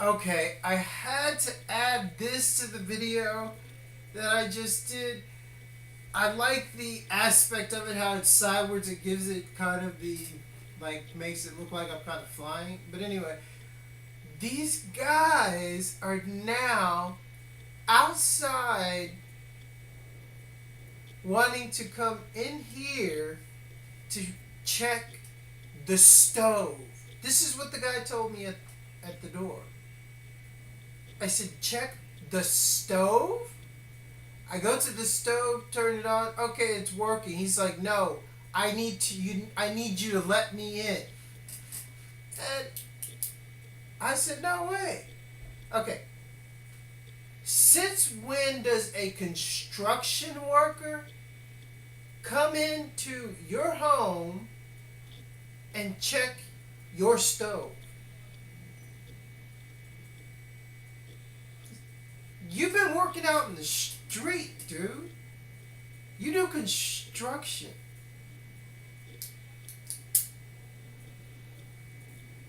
Okay, I had to add this to the video that I just did. I like the aspect of it, how it's sideways. It gives it kind of the, like, makes it look like I'm kind of flying. But anyway, these guys are now outside wanting to come in here to check the stove. This is what the guy told me at the door. I said, check the stove? I go to the stove, turn it on. Okay, it's working. He's like, no, I need you to let me in. And I said, no way. Okay. Since when does a construction worker come into your home and check your stove? You've been working out in the street, dude. You do construction.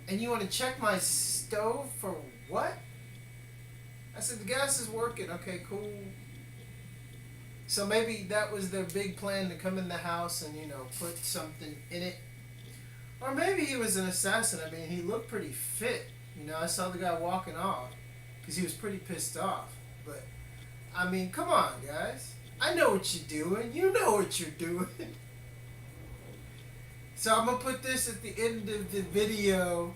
And you want to check my stove for what? I said, the gas is working. Okay, cool. So maybe that was their big plan, to come in the house and, put something in it. Or maybe he was an assassin. I mean, he looked pretty fit. I saw the guy walking off because he was pretty pissed off. But, I mean, come on, guys. I know what you're doing. You know what you're doing. So I'm going to put this at the end of the video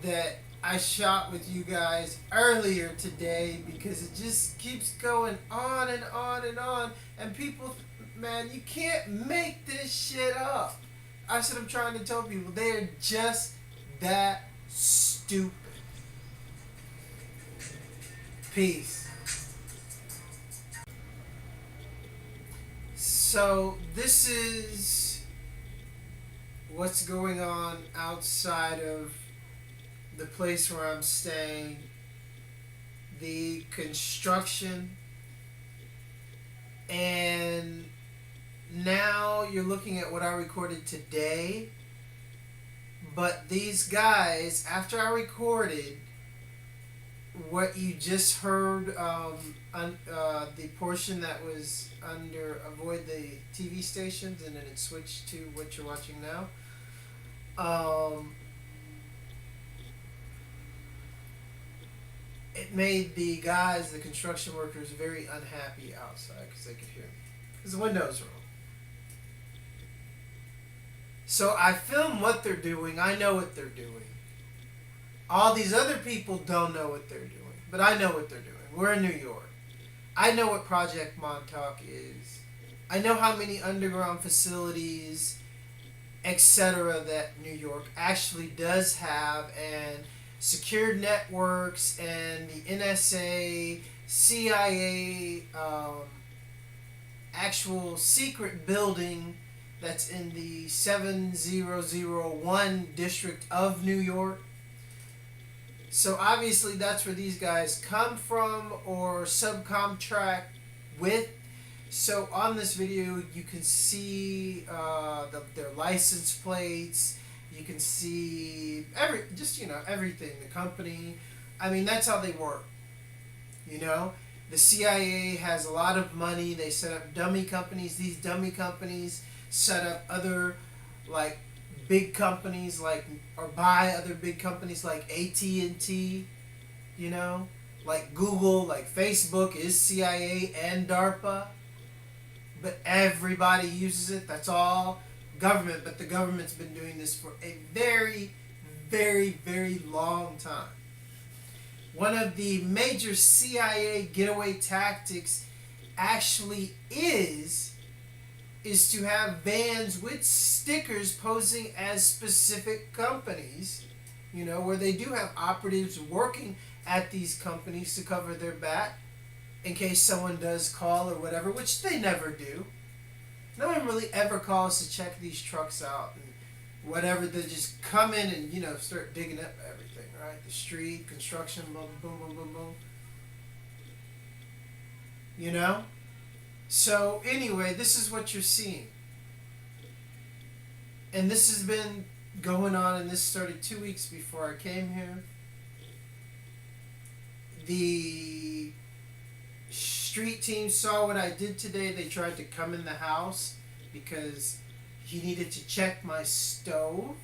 that I shot with you guys earlier today, because it just keeps going on and on and on. And people, man, you can't make this shit up. That's what I'm trying to tell people. They are just that stupid. Peace. So this is what's going on outside of the place where I'm staying. The construction. And now you're looking at what I recorded today. But these guys, after I recorded what you just heard, the portion that was under avoid the TV stations, and then it switched to what you're watching now. It made the guys, the construction workers, very unhappy outside because they could hear me. Because the windows are open. So I film what they're doing. I know what they're doing. All these other people don't know what they're doing. But I know what they're doing. We're in New York. I know what Project Montauk is. I know how many underground facilities, etc., that New York actually does have, and secured networks, and the NSA, CIA, actual secret building that's in the 7001 district of New York. So obviously that's where these guys come from or subcontract with. So on this video you can see their license plates. You can see everything. The company. I mean, that's how they work. The CIA has a lot of money. They set up dummy companies. These dummy companies set up other, like, big companies, or buy other big companies like AT&T, like Google, like Facebook is CIA and DARPA, but everybody uses it. That's all government, but the government's been doing this for a very, very, very long time. One of the major CIA getaway tactics actually is to have vans with stickers posing as specific companies, where they do have operatives working at these companies to cover their back in case someone does call or whatever, which they never do. No one really ever calls to check these trucks out and whatever. They just come in and, start digging up everything, right? The street, construction, boom, boom, boom, boom, boom. So anyway, this is what you're seeing. And this has been going on, and this started 2 weeks before I came here. The street team saw what I did today. They tried to come in the house because he needed to check my stove.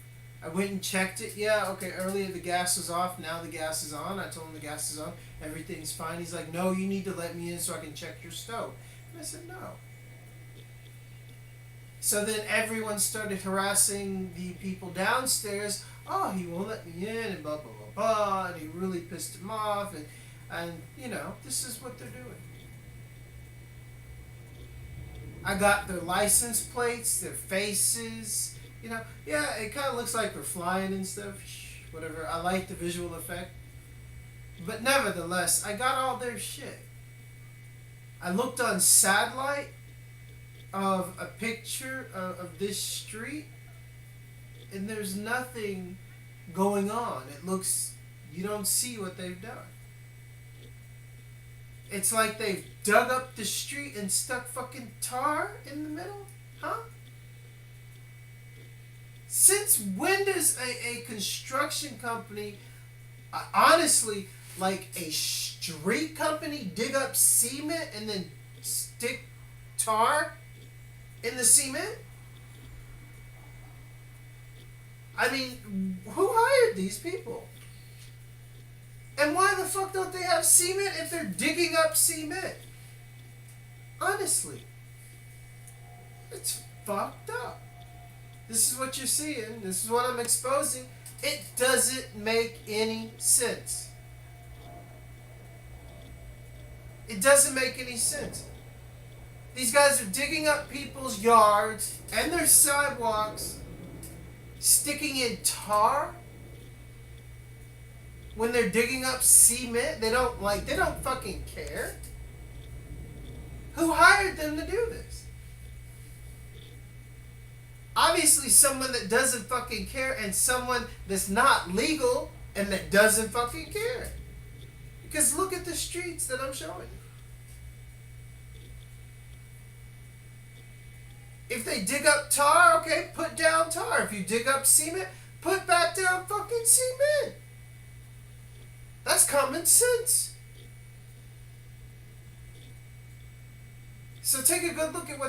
I went and checked it. Yeah, okay, earlier the gas was off. Now the gas is on. I told him the gas is on. Everything's fine. He's like, no, you need to let me in so I can check your stove. And I said, no. So then everyone started harassing the people downstairs. Oh, he won't let me in and blah, blah, blah, blah. And he really pissed him off. And you know, this is what they're doing. I got their license plates, their faces. You know, yeah, it kind of looks like they're flying and stuff. Whatever. I like the visual effect. But nevertheless, I got all their shit. I looked on satellite of a picture of this street, and there's nothing going on. It looks, you don't see what they've done. It's like they've dug up the street and stuck fucking tar in the middle? Huh? Since when does a construction company, honestly, like a street company, dig up cement and then stick tar in the cement? I mean, who hired these people? And why the fuck don't they have cement if they're digging up cement? Honestly. It's fucked up. This is what you're seeing. This is what I'm exposing. It doesn't make any sense. It doesn't make any sense. These guys are digging up people's yards and their sidewalks, sticking in tar when they're digging up cement. They don't fucking care. Who hired them to do this? Obviously someone that doesn't fucking care, and someone that's not legal and that doesn't fucking care. Because look at the streets that I'm showing you. If they dig up tar, okay, put down tar. If you dig up cement, put back down fucking cement. That's common sense. So take a good look at what